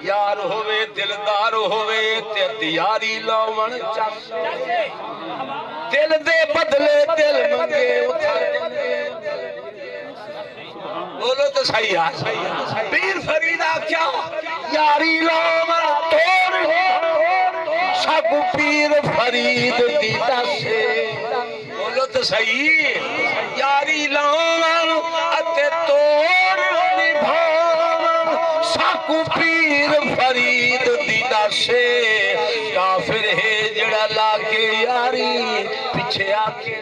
یار ہوئے دلدار ہوئے تے دیاری لاون چاس دل دے بدلے دل منگے اتھا بولو تو صحیح ہے پیر فریدہ کیا یاری لاون توڑ ساکو پیر فرید دیتا سے بولو تو صحیح یاری لاون اتے توڑ نبھاون ساکو پیر فرید دیتا سے کافر ہے جڑا لا کے یاری پیچھے آکے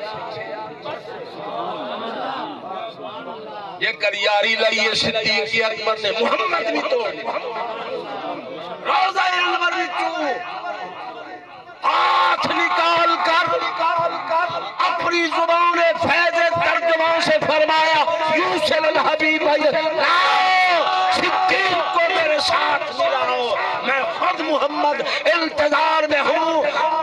یہ کر یاری لائیے صدیق اکبر نے محمد بھی توڑ روضہ انور بھی تو ہاتھ نکال کر اپنی زبان فیض ترجمان سے فرمایا یوسل الحبیب صدیق کو میرے ساتھ ملاؤ میں خود محمد انتظار میں ہوں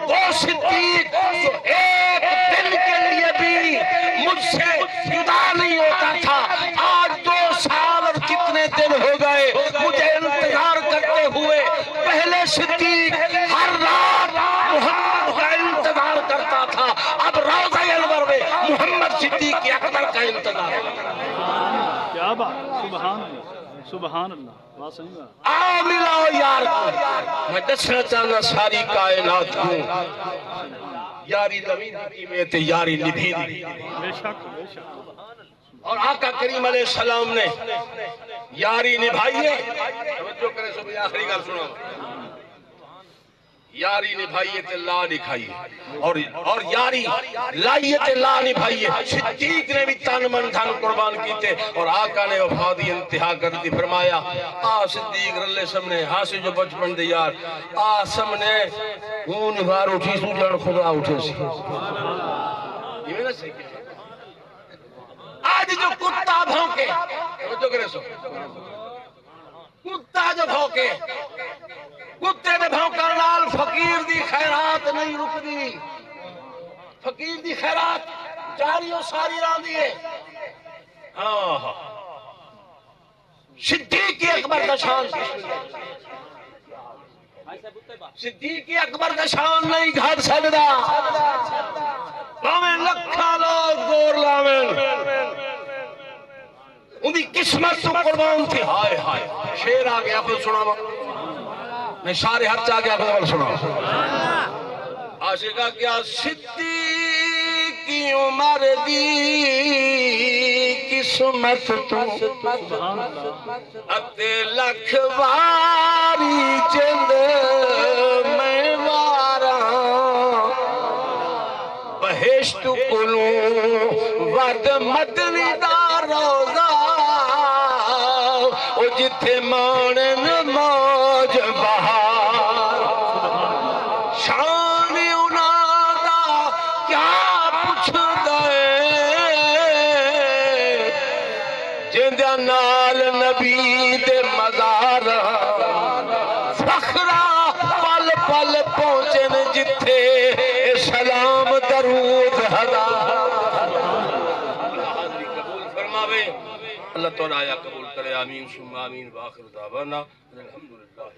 وہ صدیق جو ایک دن کے لیے بھی مجھ سے جدا نہیں ہوتا تھا آج 2 سال اور کتنے دن ہو گئے مجھے انتظار کرتے ہوئے پہلے صدیق ہر رات محمد کا انتظار کرتا تھا اب روضہ انور میں محمد صدیق اکبر کا انتظار کیا بات سبحان اللہ سبحان اللہ آؤ ملاؤ یار کو میں دسنا چاہنا ساری کائنات کو یاری نبی دی میں تے یاری نبھی دی بے شک اور آقا کریم علیہ السلام نے یاری نبھائیے توجہ کرے سو بھی آخری گل سنو یاری نبھائیے تے لا نکھائیے اور یاری لائیے تے لا نبھائیے صدیق نے بھی تن من دھن قربان کیتے اور آقا نے وفادی انتہا کر دی فرمایا صدیق رلے سمنے ہاں سے جو بچپن دے یار سمنے ہون بار اٹھی سو جان خدا اٹھے سی یہ میں نہ صحیح کیا آج جو کتا بھونکے توجہ کرے سو کتا جو بھونکے کتے دے بھونکر لال فقیر دی خیرات نہیں رک دی فقیر دی خیرات جاری و ساری ران دیئے صدیق اکبر کا شان صدیق اکبر کا شان نہیں گھٹ سکدا لاویں لکھا لوگ گور لاویں ان دی قسمت تو قربان تھی ہائے ہائے شیر آگے آپ کو سنا میں سارے ہر چاہ کے آپ کو سنا عاشقہ کیا صدیق کی عمر دی قسمت تو اتے لکھ واری جند میں وارا بہشت کلوں ود مدنی دا روزہ او جتھے مانن موج بہار شان انہاں دا کیا پوچھ دے جندیاں نال نبی دے مزار فخرا پل پل پہنچن جتھے سلام درود ہزار اللہ تعالیٰ قبول کرے آمین ثم آمین وآخر دعوانا الحمدللہ